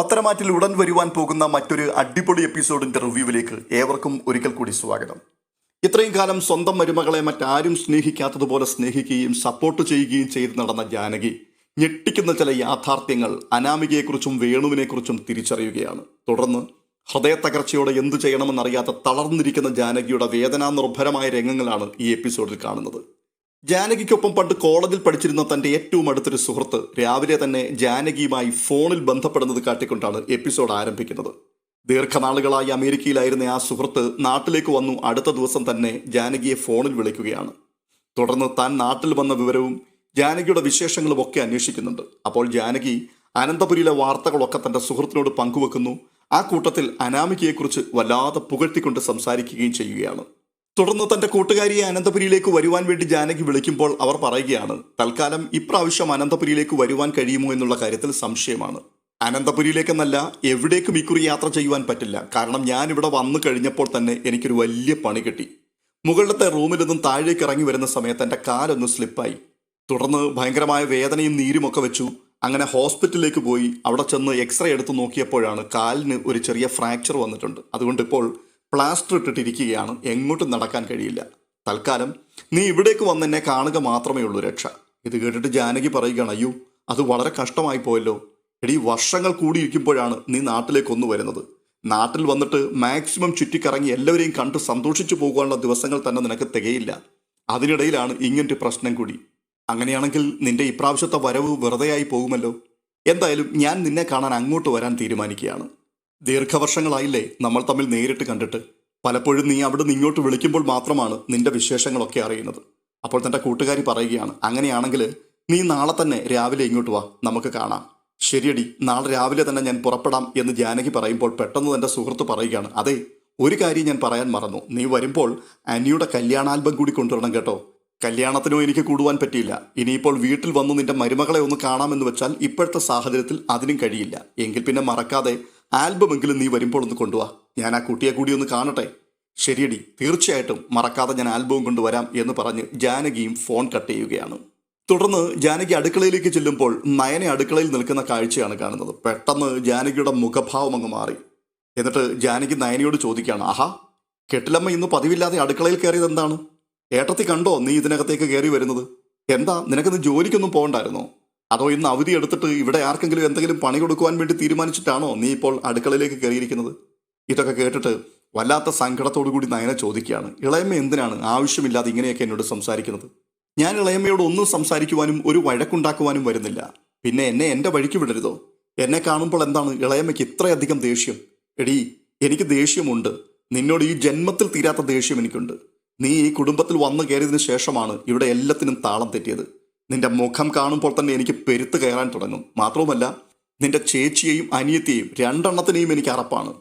പത്തരമാറ്റിൽ ഉടൻ വരുവാൻ പോകുന്ന മറ്റൊരു അടിപൊളി എപ്പിസോഡിന്റെ റിവ്യൂവിലേക്ക് ഏവർക്കും ഒരിക്കൽ കൂടി സ്വാഗതം. ഇത്രയും കാലം സ്വന്തം മരുമകളെ മറ്റാരും സ്നേഹിക്കാത്തതുപോലെ സ്നേഹിക്കുകയും സപ്പോർട്ട് ചെയ്യുകയും ചെയ്ത് നടന്ന ജാനകി ഞെട്ടിക്കുന്ന ചില യാഥാർത്ഥ്യങ്ങൾ അനാമികയെക്കുറിച്ചും വേണുവിനെക്കുറിച്ചും തിരിച്ചറിയുകയാണ്. തുടർന്ന് ഹൃദയത്തകർച്ചയോടെ എന്തു ചെയ്യണമെന്നറിയാത്ത തളർന്നിരിക്കുന്ന ജാനകിയുടെ വേദനാനിർഭരമായ രംഗങ്ങളാണ് ഈ എപ്പിസോഡിൽ കാണുന്നത്. ജാനകിക്കൊപ്പം പണ്ട് കോളേജിൽ പഠിച്ചിരുന്ന തന്റെ ഏറ്റവും അടുത്തൊരു സുഹൃത്ത് രാവിലെ തന്നെ ജാനകിയുമായി ഫോണിൽ ബന്ധപ്പെടുന്നത് കാട്ടിക്കൊണ്ടാണ് എപ്പിസോഡ് ആരംഭിക്കുന്നത്. ദീർഘനാളുകളായി അമേരിക്കയിലായിരുന്ന ആ സുഹൃത്ത് നാട്ടിലേക്ക് വന്നു. അടുത്ത ദിവസം തന്നെ ജാനകിയെ ഫോണിൽ വിളിക്കുകയാണ്. തുടർന്ന് താൻ നാട്ടിൽ വന്ന വിവരവും ജാനകിയുടെ വിശേഷങ്ങളും ഒക്കെ അന്വേഷിക്കുന്നുണ്ട്. അപ്പോൾ ജാനകി അനന്തപുരിയിലെ വാർത്തകളൊക്കെ തന്റെ സുഹൃത്തിനോട് പങ്കുവെക്കുന്നു. ആ കൂട്ടത്തിൽ അനാമികയെക്കുറിച്ച് വല്ലാതെ പുകഴ്ത്തിക്കൊണ്ട് സംസാരിക്കുകയും ചെയ്യുകയാണ്. തുടർന്ന് തന്റെ കൂട്ടുകാരിയെ അനന്തപുരിയിലേക്ക് വരുവാൻ വേണ്ടി ജാനകി വിളിക്കുമ്പോൾ അവർ പറയുകയാണ്, തൽക്കാലം ഇപ്രാവശ്യം അനന്തപുരിയിലേക്ക് വരുവാൻ കഴിയുമോ എന്നുള്ള കാര്യത്തിൽ സംശയമാണ്. അനന്തപുരിയിലേക്കെന്നല്ല, എവിടേക്കും ഇക്കുറി യാത്ര ചെയ്യുവാൻ പറ്റില്ല. കാരണം ഞാനിവിടെ വന്നു കഴിഞ്ഞപ്പോൾ തന്നെ എനിക്കൊരു വലിയ പണി കിട്ടി. മുകളിലത്തെ റൂമിൽ നിന്നും താഴേക്ക് ഇറങ്ങി വരുന്ന സമയത്ത് എൻ്റെ കാലൊന്ന് സ്ലിപ്പായി. തുടർന്ന് ഭയങ്കരമായ വേദനയും നീരുമൊക്കെ വെച്ചു. അങ്ങനെ ഹോസ്പിറ്റലിലേക്ക് പോയി. അവിടെ ചെന്ന് എക്സ്റേ എടുത്ത് നോക്കിയപ്പോഴാണ് കാലിന് ഒരു ചെറിയ ഫ്രാക്ചർ വന്നിട്ടുണ്ട്. അതുകൊണ്ട് ഇപ്പോൾ പ്ലാസ്റ്റർ ഇട്ടിട്ടിരിക്കുകയാണ്. എങ്ങോട്ടും നടക്കാൻ കഴിയില്ല. തൽക്കാലം നീ ഇവിടേക്ക് വന്ന് എന്നെ കാണുക മാത്രമേ ഉള്ളൂ രക്ഷ. ഇത് കേട്ടിട്ട് ജാനകി പറയുകയാണ്, അയ്യോ അത് വളരെ കഷ്ടമായി പോയല്ലോ. എടീ, വർഷങ്ങൾ കൂടിയിരിക്കുമ്പോഴാണ് നീ നാട്ടിലേക്കൊന്നു വരുന്നത്. നാട്ടിൽ വന്നിട്ട് മാക്സിമം ചുറ്റിക്കറങ്ങി എല്ലാവരെയും കണ്ട് സന്തോഷിച്ചു പോകുവാനുള്ള ദിവസങ്ങൾ തന്നെ നിനക്ക് തികയില്ല. അതിനിടയിലാണ് ഇങ്ങനൊരു പ്രശ്നം കൂടി. അങ്ങനെയാണെങ്കിൽ നിന്റെ ഇപ്രാവശ്യത്തെ വരവ് വെറുതെയായി പോകുമല്ലോ. എന്തായാലും ഞാൻ നിന്നെ കാണാൻ അങ്ങോട്ട് വരാൻ തീരുമാനിക്കുകയാണ്. ദീർഘവർഷങ്ങളായില്ലേ നമ്മൾ തമ്മിൽ നേരിട്ട് കണ്ടിട്ട്. പലപ്പോഴും നീ അവിടെ നിന്ന് ഇങ്ങോട്ട് വിളിക്കുമ്പോൾ മാത്രമാണ് നിന്റെ വിശേഷങ്ങളൊക്കെ അറിയുന്നത്. അപ്പോൾ തൻ്റെ കൂട്ടുകാരി പറയുകയാണ്, അങ്ങനെയാണെങ്കിൽ നീ നാളെ തന്നെ രാവിലെ ഇങ്ങോട്ട് വാ, നമുക്ക് കാണാം. ശരിയടി, നാളെ രാവിലെ തന്നെ ഞാൻ പുറപ്പെടാം എന്ന് ജാനകി പറയുമ്പോൾ പെട്ടെന്ന് തൻ്റെ സുഹൃത്ത് പറയുകയാണ്, അതെ ഒരു കാര്യം ഞാൻ പറയാൻ മറന്നു. നീ വരുമ്പോൾ ആനിയുടെ കല്യാണാൽബം കൂടി കൊണ്ടുവരണം കേട്ടോ. കല്യാണത്തിനോ എനിക്ക് കൂടുവാൻ പറ്റിയില്ല. ഇനിയിപ്പോൾ വീട്ടിൽ വന്നു നിന്റെ മരുമകളെ ഒന്ന് കാണാമെന്ന് വെച്ചാൽ ഇപ്പോഴത്തെ സാഹചര്യത്തിൽ അതിനും കഴിയില്ല. എങ്കിൽ പിന്നെ മറക്കാതെ ആൽബമെങ്കിലും നീ വരുമ്പോൾ ഒന്ന് കൊണ്ടുവാ. ഞാൻ ആ കുട്ടിയെ കൂടി ഒന്ന് കാണട്ടെ. ശരിയടി, തീർച്ചയായിട്ടും മറക്കാതെ ഞാൻ ആൽബവും കൊണ്ടുവരാം എന്ന് പറഞ്ഞ് ജാനകിയും ഫോൺ കട്ട് ചെയ്യുകയാണ്. തുടർന്ന് ജാനകി അടുക്കളയിലേക്ക് ചെല്ലുമ്പോൾ നയനെ അടുക്കളയിൽ നിൽക്കുന്ന കാഴ്ചയാണ് കാണുന്നത്. പെട്ടെന്ന് ജാനകിയുടെ മുഖഭാവം അങ്ങ് മാറി. എന്നിട്ട് ജാനകി നയനയോട് ചോദിക്കുകയാണ്, ആഹാ, കെട്ടിലമ്മ ഇന്ന് പതിവില്ലാതെ അടുക്കളയിൽ കയറിയത് എന്താണ്? ഏട്ടത്തി കണ്ടോ നീ ഇതിനകത്തേക്ക് കയറി വരുന്നത്? എന്താ, നിനക്കിന്ന് ജോലിക്കൊന്നും പോകണ്ടായിരുന്നോ? അതോ ഇന്ന് അവധി എടുത്തിട്ട് ഇവിടെ ആർക്കെങ്കിലും എന്തെങ്കിലും പണി കൊടുക്കുവാൻ വേണ്ടി തീരുമാനിച്ചിട്ടാണോ നീ ഇപ്പോൾ അടുക്കളയിലേക്ക് കയറിയിരിക്കുന്നത്? ഇതൊക്കെ കേട്ടിട്ട് വല്ലാത്ത സങ്കടത്തോടു കൂടി നയന ചോദിക്കുകയാണ്, ഇളയമ്മ എന്തിനാണ് ആവശ്യമില്ലാതെ ഇങ്ങനെയൊക്കെ എന്നോട് സംസാരിക്കുന്നത്? ഞാൻ ഇളയമ്മയോട് ഒന്നും സംസാരിക്കുവാനും ഒരു വഴക്കുണ്ടാക്കുവാനും വരുന്നില്ല. പിന്നെ എന്നെ എൻ്റെ വഴിക്ക് വിടരുതോ? എന്നെ കാണുമ്പോൾ എന്താണ് ഇളയമ്മയ്ക്ക് ഇത്രയധികം ദേഷ്യം? എടീ, എനിക്ക് ദേഷ്യമുണ്ട്. നിന്നോട് ഈ ജന്മത്തിൽ തീരാത്ത ദേഷ്യം എനിക്കുണ്ട്. നീ ഈ കുടുംബത്തിൽ വന്നു കയറിയതിന് ശേഷമാണ് ഇവിടെ എല്ലാത്തിനും താളം തെറ്റിയത്. നിന്റെ മുഖം കാണുമ്പോൾ തന്നെ എനിക്ക് പെരുത്ത് കയറാൻ തുടങ്ങും. മാത്രവുമല്ല, നിന്റെ ചേച്ചിയെയും അനിയത്തിയെയും രണ്ടെണ്ണത്തിനെയും എനിക്ക് അറപ്പാണ്.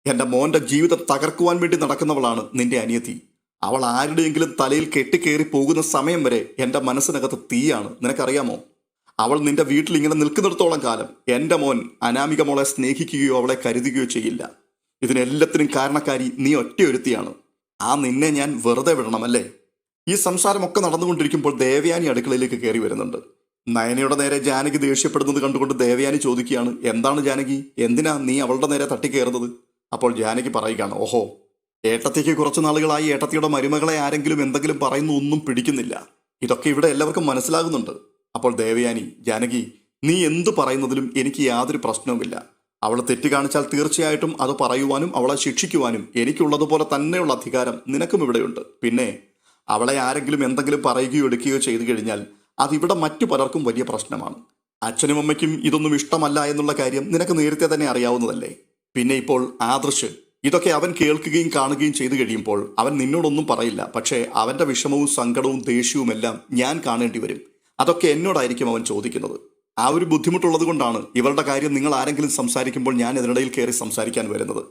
എൻ്റെ മോൻ്റെ ജീവിതം തകർക്കുവാൻ വേണ്ടി നടക്കുന്നവളാണ് നിന്റെ അനിയത്തി. അവൾ ആരുടെയെങ്കിലും തലയിൽ കെട്ടിക്കയറി പോകുന്ന സമയം വരെ എൻ്റെ മനസ്സിനകത്ത് തീയാണ്. നിനക്കറിയാമോ? അവൾ നിന്റെ വീട്ടിൽ ഇങ്ങനെ നിൽക്കുന്നിടത്തോളം കാലം എൻ്റെ മോൻ അനാമിക മോളെ സ്നേഹിക്കുകയോ അവളെ കരുതുകയോ ചെയ്യില്ല. ഇതിനെല്ലാത്തിനും കാരണക്കാരി നീ ഒറ്റയൊരുത്തിയാണ്. ആ നിന്നെ ഞാൻ വെറുതെ വിടണമല്ലേ? ഈ സംസാരമൊക്കെ നടന്നുകൊണ്ടിരിക്കുമ്പോൾ ദേവയാനി അടുക്കളയിലേക്ക് കയറി വരുന്നുണ്ട്. നയനയുടെ നേരെ ജാനകി ദേഷ്യപ്പെടുന്നത് കണ്ടുകൊണ്ട് ദേവയാനി ചോദിക്കുകയാണ്, എന്താണ് ജാനകി, എന്തിനാ നീ അവളുടെ നേരെ തട്ടിക്കയറുന്നത്? അപ്പോൾ ജാനകി പറയുകയാണ്, ഓഹോ, ഏട്ടത്തിക്ക് കുറച്ച് നാളുകളായി ഏട്ടത്തിയുടെ മരുമകളെ ആരെങ്കിലും എന്തെങ്കിലും പറയുന്നു ഒന്നും പിടിക്കുന്നില്ല. ഇതൊക്കെ ഇവിടെ എല്ലാവർക്കും മനസ്സിലാകുന്നുണ്ട്. അപ്പോൾ ദേവയാനി, ജാനകി, നീ എന്തു പറയുന്നതിലും എനിക്ക് യാതൊരു പ്രശ്നവുമില്ല. അവൾ തെറ്റ് കാണിച്ചാൽ തീർച്ചയായിട്ടും അത് പറയുവാനും അവളെ ശിക്ഷിക്കുവാനും എനിക്കുള്ളതുപോലെ തന്നെയുള്ള അധികാരം നിനക്കും ഇവിടെയുണ്ട്. പിന്നെ അവളെ ആരെങ്കിലും എന്തെങ്കിലും പറയുകയോ എടുക്കുകയോ ചെയ്തു കഴിഞ്ഞാൽ അതിവിടെ മറ്റു പലർക്കും വലിയ പ്രശ്നമാണ്. അച്ഛനും അമ്മയ്ക്കും ഇതൊന്നും ഇഷ്ടമല്ല എന്നുള്ള കാര്യം നിനക്ക് നേരത്തെ തന്നെ അറിയാവുന്നതല്ലേ. പിന്നെ ഇപ്പോൾ ആദർശ് ഇതൊക്കെ അവൻ കേൾക്കുകയും കാണുകയും ചെയ്തു കഴിയുമ്പോൾ അവൻ നിന്നോടൊന്നും പറയില്ല. പക്ഷേ അവൻ്റെ വിഷമവും സങ്കടവും ദേഷ്യവും എല്ലാം ഞാൻ കാണേണ്ടി വരും. അതൊക്കെ എന്നോടായിരിക്കും അവൻ ചോദിക്കുന്നത്. ആ ഒരു ബുദ്ധിമുട്ടുള്ളത് കൊണ്ടാണ് ഇവരുടെ കാര്യം നിങ്ങൾ ആരെങ്കിലും സംസാരിക്കുമ്പോൾ ഞാൻ ഇതിനിടയിൽ കയറി സംസാരിക്കാൻ വരുന്നത്.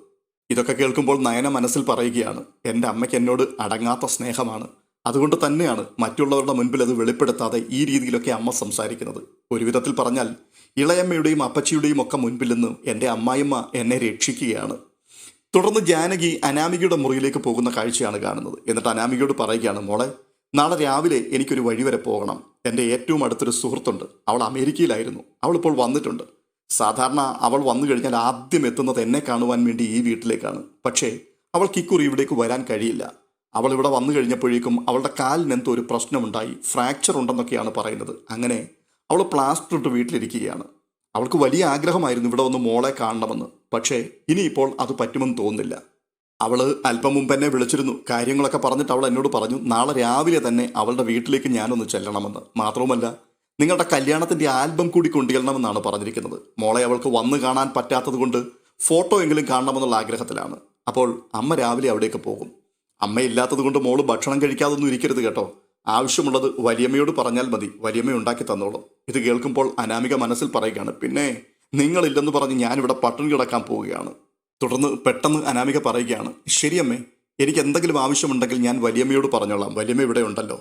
ഇതൊക്കെ കേൾക്കുമ്പോൾ നയന മനസ്സിൽ പറയുകയാണ്, എൻ്റെ അമ്മയ്ക്ക് എന്നോട് അടങ്ങാത്ത സ്നേഹമാണ്. അതുകൊണ്ട് തന്നെയാണ് മറ്റുള്ളവരുടെ മുൻപിൽ അത് വെളിപ്പെടുത്താതെ ഈ രീതിയിലൊക്കെ അമ്മ സംസാരിക്കുന്നത്. ഒരു വിധത്തിൽ പറഞ്ഞാൽ ഇളയമ്മയുടെയും അപ്പച്ചിയുടെയും ഒക്കെ മുൻപിൽ നിന്ന് എൻ്റെ അമ്മായിമ്മ എന്നെ രക്ഷിക്കുകയാണ്. തുടർന്ന് ജാനകി അനാമികയുടെ മുറിയിലേക്ക് പോകുന്ന കാഴ്ചയാണ് കാണുന്നത്. എന്നിട്ട് അനാമികയോട് പറയുകയാണ്, മോളെ, നാളെ രാവിലെ എനിക്കൊരു വഴി വരെ പോകണം. എൻ്റെ ഏറ്റവും അടുത്തൊരു സുഹൃത്തുണ്ട്. അവൾ അമേരിക്കയിലായിരുന്നു. അവളിപ്പോൾ വന്നിട്ടുണ്ട്. സാധാരണ അവൾ വന്നു കഴിഞ്ഞാൽ ആദ്യം എത്തുന്നത് എന്നെ കാണുവാൻ വേണ്ടി ഈ വീട്ടിലേക്കാണ്. പക്ഷേ അവൾക്ക് ഇക്കുറി ഇവിടേക്ക് വരാൻ കഴിയില്ല. അവൾ ഇവിടെ വന്നു കഴിഞ്ഞപ്പോഴേക്കും അവളുടെ കാലിന് എന്തോ ഒരു പ്രശ്നമുണ്ടായി, ഫ്രാക്ചർ ഉണ്ടെന്നൊക്കെയാണ് പറയുന്നത്. അങ്ങനെ അവൾ പ്ലാസ്റ്റർ ഇട്ട് വീട്ടിലിരിക്കുകയാണ്. അവൾക്ക് വലിയ ആഗ്രഹമായിരുന്നു ഇവിടെ വന്ന് മോളെ കാണണമെന്ന്. പക്ഷേ ഇനിയിപ്പോൾ അത് പറ്റുമെന്ന് തോന്നുന്നില്ല. അവൾ അല്പം മുമ്പ് എന്നെ വിളിച്ചിരുന്നു. കാര്യങ്ങളൊക്കെ പറഞ്ഞിട്ട് അവൾ എന്നോട് പറഞ്ഞു നാളെ രാവിലെ തന്നെ അവളുടെ വീട്ടിലേക്ക് ഞാനൊന്ന് ചെല്ലണമെന്ന്. മാത്രവുമല്ല, നിങ്ങളുടെ കല്യാണത്തിൻ്റെ ആൽബം കൂടി കൊണ്ടുവരണമെന്നാണ് പറഞ്ഞിരിക്കുന്നത്. മോളെ അവൾക്ക് വന്ന് കാണാൻ പറ്റാത്തത് കൊണ്ട് ഫോട്ടോ എങ്കിലും കാണണമെന്നുള്ള ആഗ്രഹത്തിലാണ്. അപ്പോൾ അമ്മ രാവിലെ അവിടേക്ക് പോകും. അമ്മയില്ലാത്തത് കൊണ്ട് മോള് ഭക്ഷണം കഴിക്കാതൊന്നും ഇരിക്കരുത് കേട്ടോ. ആവശ്യമുള്ളത് വലിയമ്മയോട് പറഞ്ഞാൽ മതി, വലിയമ്മ ഉണ്ടാക്കി തന്നോളും. ഇത് കേൾക്കുമ്പോൾ അനാമിക മനസ്സിൽ പറയുകയാണ്, പിന്നെ നിങ്ങളില്ലെന്ന് പറഞ്ഞ് ഞാനിവിടെ പട്ടിണി കിടക്കാൻ പോവുകയാണ്. തുടർന്ന് പെട്ടെന്ന് അനാമിക പറയുകയാണ്, ശരിയമ്മേ, എനിക്ക് എന്തെങ്കിലും ആവശ്യമുണ്ടെങ്കിൽ ഞാൻ വലിയമ്മയോട് പറഞ്ഞോളാം, വലിയമ്മ ഇവിടെ ഉണ്ടല്ലോ.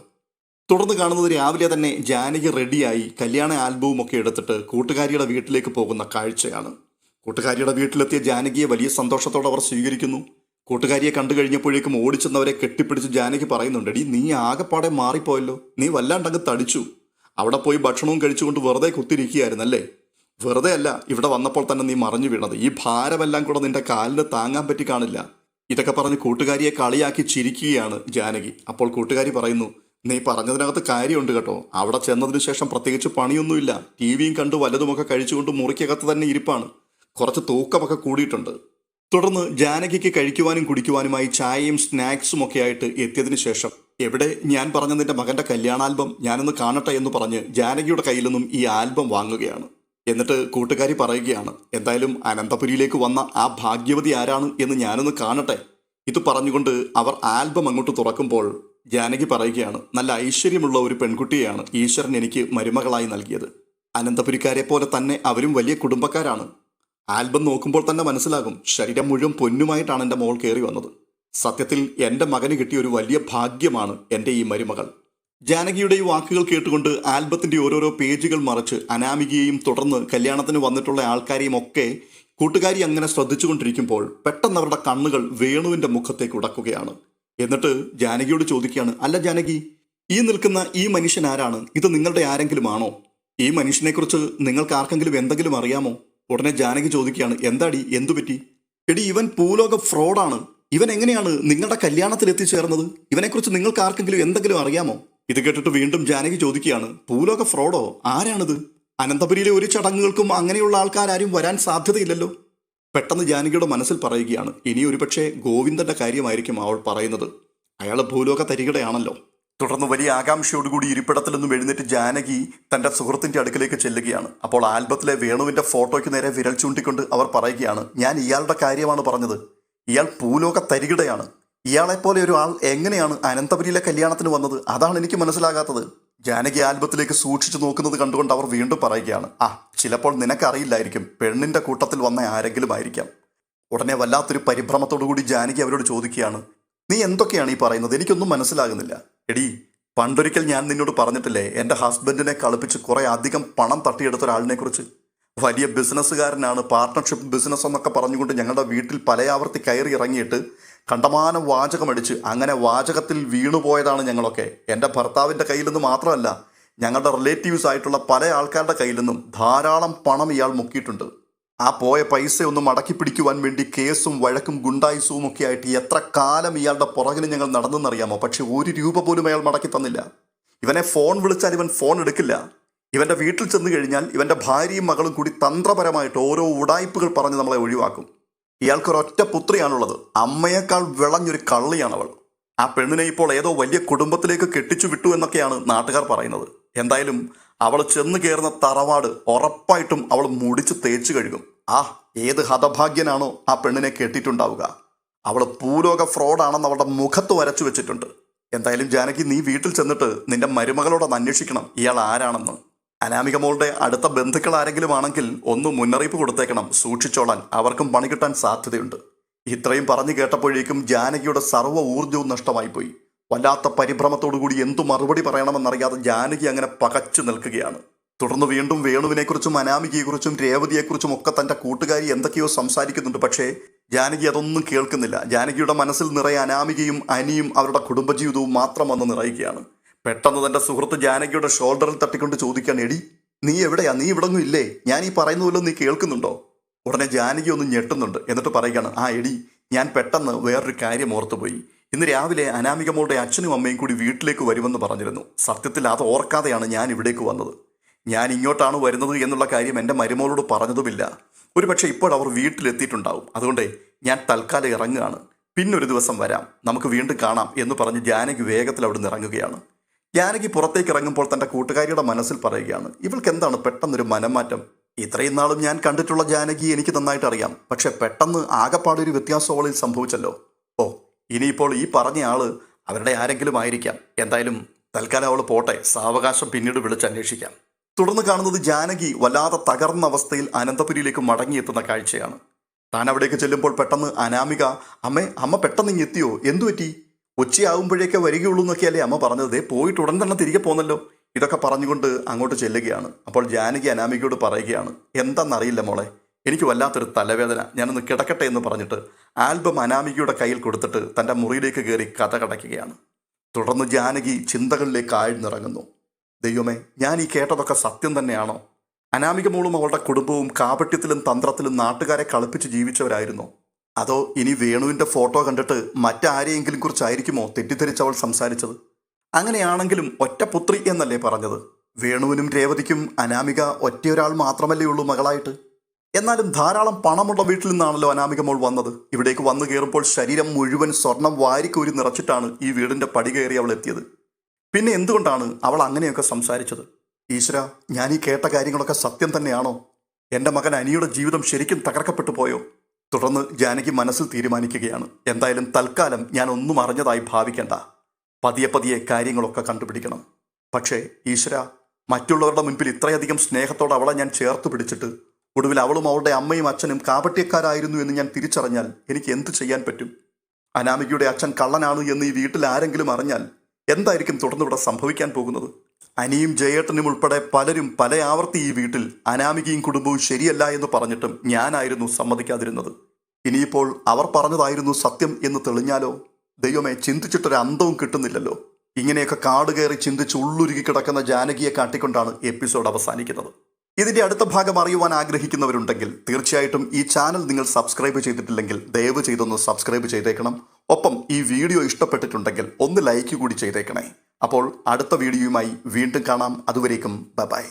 തുടർന്ന് കാണുന്നത് രാവിലെ തന്നെ ജാനകി റെഡിയായി കല്യാണ ആൽബവും ഒക്കെ എടുത്തിട്ട് കൂട്ടുകാരിയുടെ വീട്ടിലേക്ക് പോകുന്ന കാഴ്ചയാണ്. കൂട്ടുകാരിയുടെ വീട്ടിലെത്തിയ ജാനകിയെ വലിയ സന്തോഷത്തോടെ അവർ സ്വീകരിക്കുന്നു. കൂട്ടുകാരിയെ കണ്ടു കഴിഞ്ഞപ്പോഴേക്കും ഓടിച്ചെന്നവരെ കെട്ടിപ്പിടിച്ച് ജാനകി പറയുന്നുണ്ട്, എടി നീ ആകെപ്പാടെ മാറിപ്പോയല്ലോ, നീ വല്ലാണ്ടങ്ങ് തടിച്ചു. അവിടെ പോയി ഭക്ഷണവും കഴിച്ചുകൊണ്ട് വെറുതെ കുത്തിരിക്കുകയായിരുന്നല്ലേ? വെറുതെ അല്ല, ഇവിടെ വന്നപ്പോൾ തന്നെ നീ മറിഞ്ഞു വീണത്. ഈ ഭാരമെല്ലാം കൂടെ നിന്റെ കാലിന് താങ്ങാൻ പറ്റി കാണില്ല. ഇതൊക്കെ പറഞ്ഞ് കൂട്ടുകാരിയെ കളിയാക്കി ചിരിക്കുകയാണ് ജാനകി. അപ്പോൾ കൂട്ടുകാരി പറയുന്നു, നീ പറഞ്ഞതിനകത്ത് കാര്യമുണ്ട് കേട്ടോ. അവിടെ ചെന്നതിന് ശേഷം പ്രത്യേകിച്ച് പണിയൊന്നുമില്ല. ടി വിയും കണ്ട് വല്ലതുമൊക്കെ കഴിച്ചുകൊണ്ട് മുറിക്കകത്ത് തന്നെ ഇരിപ്പാണ്. കുറച്ച് തൂക്കമൊക്കെ കൂടിയിട്ടുണ്ട്. തുടർന്ന് ജാനകിക്ക് കഴിക്കുവാനും കുടിക്കുവാനുമായി ചായയും സ്നാക്സും ഒക്കെ ആയിട്ട് എത്തിയതിനു ശേഷം, എവിടെ ഞാൻ പറഞ്ഞ നിന്റെ മകന്റെ കല്യാണാൽബം, ഞാനൊന്ന് കാണട്ടെ എന്ന് പറഞ്ഞ് ജാനകിയുടെ കയ്യിൽ നിന്നും ഈ ആൽബം വാങ്ങുകയാണ്. എന്നിട്ട് കൂട്ടുകാരി പറയുകയാണ്, എന്തായാലും അനന്തപുരിയിലേക്ക് വന്ന ആ ഭാഗ്യവതി ആരാണ് എന്ന് ഞാനൊന്ന് കാണട്ടെ. ഇത് പറഞ്ഞുകൊണ്ട് അവർ ആൽബം അങ്ങോട്ട് തുറക്കുമ്പോൾ ജാനകി പറയുകയാണ്, നല്ല ഐശ്വര്യമുള്ള ഒരു പെൺകുട്ടിയെയാണ് ഈശ്വരൻ എനിക്ക് മരുമകളായി നൽകിയത്. അനന്തപുരിക്കാരെ പോലെ തന്നെ അവരും വലിയ കുടുംബക്കാരാണ്. ആൽബം നോക്കുമ്പോൾ തന്നെ മനസ്സിലാകും, ശരീരം മുഴുവൻ പൊന്നുമായിട്ടാണ് എൻ്റെ മോൾ കയറി വന്നത്. സത്യത്തിൽ എൻ്റെ മകന് കിട്ടിയ ഒരു വലിയ ഭാഗ്യമാണ് എൻ്റെ ഈ മരുമകൾ. ജാനകിയുടെ ഈ വാക്കുകൾ കേട്ടുകൊണ്ട് ആൽബത്തിൻ്റെ ഓരോരോ പേജുകൾ മറിച്ച് അനാമികയെയും തുടർന്ന് കല്യാണത്തിന് വന്നിട്ടുള്ള ആൾക്കാരെയും ഒക്കെ കൂട്ടുകാരി അങ്ങനെ ശ്രദ്ധിച്ചുകൊണ്ടിരിക്കുമ്പോൾ പെട്ടെന്ന് അവരുടെ കണ്ണുകൾ വേണുവിൻ്റെ മുഖത്തേക്ക് ഉടക്കുകയാണ്. എന്നിട്ട് ജാനകിയോട് ചോദിക്കുകയാണ്, അല്ല ജാനകി, ഈ നിൽക്കുന്ന ഈ മനുഷ്യൻ ആരാണ്? ഇത് നിങ്ങളുടെ ആരെങ്കിലും ആണോ? ഈ മനുഷ്യനെക്കുറിച്ച് നിങ്ങൾക്ക് ആർക്കെങ്കിലും എന്തെങ്കിലും അറിയാമോ? ഉടനെ ജാനകി ചോദിക്കുകയാണ്, എന്താടി, എന്തുപറ്റി? എടി, ഇവൻ ഭൂലോക ഫ്രോഡാണ്. ഇവൻ എങ്ങനെയാണ് നിങ്ങളുടെ കല്യാണത്തിൽ എത്തിച്ചേർന്നത്? ഇവനെക്കുറിച്ച് നിങ്ങൾക്ക് ആർക്കെങ്കിലും എന്തെങ്കിലും അറിയാമോ? ഇത് കേട്ടിട്ട് വീണ്ടും ജാനകി ചോദിക്കുകയാണ്, ഭൂലോക ഫ്രോഡോ? ആരാണിത്? അനന്തപുരിയിലെ ഒരു ചടങ്ങുകൾക്കും അങ്ങനെയുള്ള ആൾക്കാരും വരാൻ സാധ്യതയില്ലല്ലോ. പെട്ടെന്ന് ജാനകിയുടെ മനസ്സിൽ പറയുകയാണ്, ഇനി ഒരുപക്ഷെ ഗോവിന്ദന്റെ കാര്യമായിരിക്കും അവൾ പറയുന്നത്. അയാൾ ഭൂലോക തരികിടയാണല്ലോ. തുടർന്ന് വലിയ ആകാംക്ഷയോടുകൂടി ഇരിപ്പിടത്തിൽ നിന്നും എഴുന്നേറ്റ് ജാനകി തൻ്റെ സുഹൃത്തിൻ്റെ അടുക്കിലേക്ക് ചെല്ലുകയാണ്. അപ്പോൾ ആൽബത്തിലെ വേണുവിൻ്റെ ഫോട്ടോയ്ക്ക് നേരെ വിരൽ ചൂണ്ടിക്കൊണ്ട് അവർ പറയുകയാണ്, ഞാൻ ഇയാളുടെ കാര്യമാണ് പറഞ്ഞത്. ഇയാൾ ഭൂലോക തരികിടയാണ്. ഇയാളെപ്പോലെ ഒരു ആൾ എങ്ങനെയാണ് അനന്തപുരിയിലെ കല്യാണത്തിന് വന്നത്? അതാണ് എനിക്ക് മനസ്സിലാകാത്തത്. ജാനകി ആൽബത്തിലേക്ക് സൂക്ഷിച്ചു നോക്കുന്നത് കണ്ടുകൊണ്ട് അവർ വീണ്ടും പറയുകയാണ്, ചിലപ്പോൾ നിനക്കറിയില്ലായിരിക്കും, പെണ്ണിൻ്റെ കൂട്ടത്തിൽ വന്ന ആരെങ്കിലും ആയിരിക്കാം. ഉടനെ വല്ലാത്തൊരു പരിഭ്രമത്തോടുകൂടി ജാനകി അവരോട് ചോദിക്കുകയാണ്, നീ എന്തൊക്കെയാണ് ഈ പറയുന്നത്? എനിക്കൊന്നും മനസ്സിലാകുന്നില്ല. എടി, പണ്ടൊരിക്കൽ ഞാൻ നിന്നോട് പറഞ്ഞിട്ടില്ലേ, എൻ്റെ ഹസ്ബൻഡിനെ കളിപ്പിച്ച് കുറേ അധികം പണം തട്ടിയെടുത്ത ഒരാളിനെ കുറിച്ച്? വലിയ ബിസിനസ്സുകാരനാണ്, പാർട്ട്ണർഷിപ്പ് ബിസിനസ് എന്നൊക്കെ പറഞ്ഞുകൊണ്ട് ഞങ്ങളുടെ വീട്ടിൽ പലയാവർത്തി കയറി ഇറങ്ങിയിട്ട് കണ്ടമാനം വാചകമടിച്ച് അങ്ങനെ വാചകത്തിൽ വീണുപോയതാണ് ഞങ്ങളൊക്കെ. എൻ്റെ ഭർത്താവിൻ്റെ കയ്യിൽ നിന്ന് മാത്രമല്ല, ഞങ്ങളുടെ റിലേറ്റീവ്സ് ആയിട്ടുള്ള പല ആൾക്കാരുടെ കയ്യിൽ നിന്നും ധാരാളം പണം ഇയാൾ മുക്കിയിട്ടുണ്ട്. ആ പോയ പൈസ ഒന്ന് മടക്കി പിടിക്കുവാൻ വേണ്ടി കേസും വഴക്കും ഗുണ്ടായുസവും ഒക്കെ ആയിട്ട് എത്ര കാലം ഇയാളുടെ പുറകിന് ഞങ്ങൾ നടന്നെന്നറിയാമോ? പക്ഷെ ഒരു രൂപ പോലും അയാൾ മടക്കി തന്നില്ല. ഇവനെ ഫോൺ വിളിച്ചാൽ ഇവൻ ഫോൺ എടുക്കില്ല. ഇവൻ്റെ വീട്ടിൽ ചെന്ന് കഴിഞ്ഞാൽ ഇവൻ്റെ ഭാര്യയും മകളും കൂടി തന്ത്രപരമായിട്ട് ഓരോ ഉടായ്പകൾ പറഞ്ഞ് നമ്മളെ ഒഴിവാക്കും. ഇയാൾക്കൊരൊറ്റ പുത്രിയാണുള്ളത്. അമ്മയേക്കാൾ വിളഞ്ഞൊരു കള്ളിയാണവൾ. ആ പെണ്ണിനെ ഇപ്പോൾ ഏതോ വലിയ കുടുംബത്തിലേക്ക് കെട്ടിച്ചു വിട്ടു എന്നൊക്കെയാണ് നാട്ടുകാർ പറയുന്നത്. എന്തായാലും അവൾ ചെന്ന് കയറുന്ന തറവാട് ഉറപ്പായിട്ടും അവൾ മുടിച്ച് തേച്ച് കഴുകും. ഏത് ഹതഭാഗ്യനാണോ ആ പെണ്ണിനെ കെട്ടിയിട്ടുണ്ടാവുക. അവൾ ഭൂലോക ഫ്രോഡാണെന്ന് അവളുടെ മുഖത്ത് വരച്ചു വെച്ചിട്ടുണ്ട്. എന്തായാലും ജാനകി, നീ വീട്ടിൽ ചെന്നിട്ട് നിന്റെ മരുമകളോടൊന്ന് അന്വേഷിക്കണം ഇയാൾ ആരാണെന്ന്. അനാമിക മോളുടെ അടുത്ത ബന്ധുക്കൾ ആരെങ്കിലും ആണെങ്കിൽ ഒന്ന് മുന്നറിയിപ്പ് കൊടുത്തേക്കണം, സൂക്ഷിച്ചോളാൻ, അവർക്കും പണി കിട്ടാൻ സാധ്യതയുണ്ട്. ഇത്രയും പറഞ്ഞു കേട്ടപ്പോഴേക്കും ജാനകിയുടെ സർവ്വ ഊർജ്ജവും നഷ്ടമായിപ്പോയി. വല്ലാത്ത പരിഭ്രമത്തോടുകൂടി എന്തു മറുപടി പറയണമെന്നറിയാതെ ജാനകി അങ്ങനെ പകച്ചു നിൽക്കുകയാണ്. തുടർന്ന് വീണ്ടും വേണുവിനെക്കുറിച്ചും അനാമികയെക്കുറിച്ചും രേവതിയെക്കുറിച്ചും ഒക്കെ തൻ്റെ കൂട്ടുകാരി എന്തൊക്കെയോ സംസാരിക്കുന്നുണ്ട്. പക്ഷേ ജാനകി അതൊന്നും കേൾക്കുന്നില്ല. ജാനകിയുടെ മനസ്സിൽ നിറയെ അനാമികയും അനിയും അവരുടെ കുടുംബജീവിതവും മാത്രം വന്ന് നിറയുകയാണ്. പെട്ടെന്ന് തൻ്റെ സുഹൃത്ത് ജാനകിയുടെ ഷോൾഡറിൽ തട്ടിക്കൊണ്ട് ചോദിക്കാൻ, എടി, നീ എവിടെയാ? നീ ഇവിടൊന്നും ഇല്ലേ? ഞാൻ ഈ പറയുന്ന പോലും നീ കേൾക്കുന്നുണ്ടോ? ഉടനെ ജാനകി ഒന്ന് ഞെട്ടുന്നുണ്ട്. എന്നിട്ട് പറയുകയാണ്, ആ എടി, ഞാൻ പെട്ടെന്ന് വേറൊരു കാര്യം ഓർത്തുപോയി. ഇന്ന് രാവിലെ അനാമിക മോളുടെ അച്ഛനും അമ്മയും കൂടി വീട്ടിലേക്ക് വരുമെന്ന് പറഞ്ഞിരുന്നു. സത്യത്തിൽ അത് ഓർക്കാതെയാണ് ഞാൻ ഇവിടേക്ക് വന്നത്. ഞാൻ ഇങ്ങോട്ടാണ് വരുന്നത് എന്നുള്ള കാര്യം എൻ്റെ മരുമോളോട് പറഞ്ഞതുമില്ല. ഒരുപക്ഷെ ഇപ്പോൾ അവർ വീട്ടിലെത്തിയിട്ടുണ്ടാവും. അതുകൊണ്ട് ഞാൻ തൽക്കാലം ഇറങ്ങുകയാണ്. പിന്നൊരു ദിവസം വരാം, നമുക്ക് വീണ്ടും കാണാം എന്ന് പറഞ്ഞ് ജാനകി വേഗത്തിൽ അവിടെ നിന്ന് ഇറങ്ങുകയാണ്. ജാനകി പുറത്തേക്ക് ഇറങ്ങുമ്പോൾ തൻ്റെ കൂട്ടുകാരിയുടെ മനസ്സിൽ പറയുകയാണ്, ഇവൾക്ക് എന്താണ് പെട്ടെന്നൊരു മനംമാറ്റം? ഇത്രയും നാളും ഞാൻ കണ്ടിട്ടുള്ള ജാനകി എനിക്ക് നന്നായിട്ട് അറിയാം. പക്ഷെ പെട്ടെന്ന് ആകെപ്പാടൊരു വ്യത്യാസം അവളിൽ സംഭവിച്ചല്ലോ. ഓ, ഇനിയിപ്പോൾ ഈ പറഞ്ഞ ആള് അവരുടെ ആരെങ്കിലും ആയിരിക്കാം. എന്തായാലും തൽക്കാലം അവൾ പോട്ടെ, സാവകാശം പിന്നീട് വിളിച്ചന്വേഷിക്കാം. തുടർന്ന് കാണുന്നത് ജാനകി വല്ലാതെ തകർന്ന അവസ്ഥയിൽ അനന്തപുരിയിലേക്ക് മടങ്ങിയെത്തുന്ന കാഴ്ചയാണ്. താൻ അവിടേക്ക് ചെല്ലുമ്പോൾ പെട്ടെന്ന് അനാമിക, അമ്മ പെട്ടെന്ന് ഇങ്ങ് എത്തിയോ? എന്തു പറ്റി? ഉച്ചയാകുമ്പോഴേക്കേ വരികയുള്ളൂ എന്നൊക്കെയല്ലേ അമ്മ പറഞ്ഞത്? പോയിട്ട് ഉടൻ തന്നെ തിരികെ പോന്നല്ലോ. ഇതൊക്കെ പറഞ്ഞുകൊണ്ട് അങ്ങോട്ട് ചെല്ലുകയാണ്. അപ്പോൾ ജാനകി അനാമികയോട് പറയുകയാണ്, എന്താണെന്നറിയില്ല മോളെ, എനിക്ക് വല്ലാത്തൊരു തലവേദന, ഞാനൊന്ന് കിടക്കട്ടെ എന്ന് പറഞ്ഞിട്ട് ആൽബം അനാമികയുടെ കയ്യിൽ കൊടുത്തിട്ട് തൻ്റെ മുറിയിലേക്ക് കയറി കഥ കടക്കുകയാണ്. തുടർന്ന് ജാനകി ചിന്തകളിലേക്ക് ആഴ്ന്നിറങ്ങുന്നു. ദൈവമേ, ഞാൻ ഈ കേട്ടതൊക്കെ സത്യം തന്നെയാണോ? അനാമിക മോളും അവളുടെ കുടുംബവും കാപട്യത്തിലും തന്ത്രത്തിലും നാട്ടുകാരെ കളിപ്പിച്ച് ജീവിച്ചവരായിരുന്നോ? അതോ ഇനി വേണുവിൻ്റെ ഫോട്ടോ കണ്ടിട്ട് മറ്റാരെയെങ്കിലും കുറിച്ചായിരിക്കുമോ തെറ്റിദ്ധരിച്ചവൾ സംസാരിച്ചത്? അങ്ങനെയാണെങ്കിലും ഒറ്റപുത്രി എന്നല്ലേ പറഞ്ഞത്? വേണുവിനും രേവതിക്കും അനാമിക ഒറ്റയൊരാൾ മാത്രമല്ലേ ഉള്ളൂ മകളായിട്ട്? എന്നാലും ധാരാളം പണമുള്ള വീട്ടിൽ നിന്നാണല്ലോ അനാമിക മോൾ വന്നത്. ഇവിടേക്ക് വന്നു കയറുമ്പോൾ ശരീരം മുഴുവൻ സ്വർണം വാരിക്കോരി നിറച്ചിട്ടാണ് ഈ വീടിൻ്റെ പടി കയറി അവൾ എത്തിയത്. പിന്നെ എന്തുകൊണ്ടാണ് അവൾ അങ്ങനെയൊക്കെ സംസാരിച്ചത്? ഈശ്വര, ഞാൻ ഈ കേട്ട കാര്യങ്ങളൊക്കെ സത്യം തന്നെയാണോ? എൻ്റെ മകൻ അനിയുടെ ജീവിതം ശരിക്കും തകർക്കപ്പെട്ടു പോയോ? തുടർന്ന് ജാനകി മനസ്സിൽ തീരുമാനിക്കുകയാണ്, എന്തായാലും തൽക്കാലം ഞാൻ ഒന്നും അറിഞ്ഞതായി ഭാവിക്കണ്ട, പതിയെ പതിയെ കാര്യങ്ങളൊക്കെ കണ്ടുപിടിക്കണം. പക്ഷേ ഈശ്വര, മറ്റുള്ളവരുടെ മുൻപിൽ ഇത്രയധികം സ്നേഹത്തോടെ അവളെ ഞാൻ ചേർത്ത് പിടിച്ചിട്ട് ഒടുവിൽ അവളും അവളുടെ അമ്മയും അച്ഛനും കാപട്യക്കാരായിരുന്നു എന്ന് ഞാൻ തിരിച്ചറിഞ്ഞാൽ എനിക്ക് എന്ത് ചെയ്യാൻ പറ്റും? അനാമികയുടെ അച്ഛൻ കള്ളനാണ് എന്ന് ഈ വീട്ടിൽ ആരെങ്കിലും അറിഞ്ഞാൽ എന്തായിരിക്കും തുടർന്നിവിടെ സംഭവിക്കാൻ പോകുന്നത്? അനിയും ജയേട്ടനും ഉൾപ്പെടെ പലരും പല ആവർത്തി ഈ വീട്ടിൽ അനാമികയും കുടുംബവും ശരിയല്ല എന്ന് പറഞ്ഞിട്ടും ഞാനായിരുന്നു സമ്മതിക്കാതിരുന്നത്. ഇനിയിപ്പോൾ അവർ പറഞ്ഞതായിരുന്നു സത്യം എന്ന് തെളിഞ്ഞാലോ? ദൈവമേ, ചിന്തിച്ചിട്ടൊരു അന്തവും കിട്ടുന്നില്ലല്ലോ. ഇങ്ങനെയൊക്കെ കാട് കയറി ചിന്തിച്ച് ഉള്ളുരുകി കിടക്കുന്ന ജാനകിയെ കാട്ടിക്കൊണ്ടാണ് എപ്പിസോഡ് അവസാനിക്കുന്നത്. ഇതിൻ്റെ അടുത്ത ഭാഗം അറിയുവാൻ ആഗ്രഹിക്കുന്നവരുണ്ടെങ്കിൽ തീർച്ചയായിട്ടും ഈ ചാനൽ നിങ്ങൾ സബ്സ്ക്രൈബ് ചെയ്തിട്ടില്ലെങ്കിൽ ദയവ് ചെയ്തൊന്ന് സബ്സ്ക്രൈബ് ചെയ്തേക്കണം. ഒപ്പം ഈ വീഡിയോ ഇഷ്ടപ്പെട്ടിട്ടുണ്ടെങ്കിൽ ഒന്ന് ലൈക്ക് കൂടി ചെയ്തേക്കണേ. അപ്പോൾ അടുത്ത വീഡിയോയുമായി വീണ്ടും കാണാം. അതുവരേക്കും ബൈ.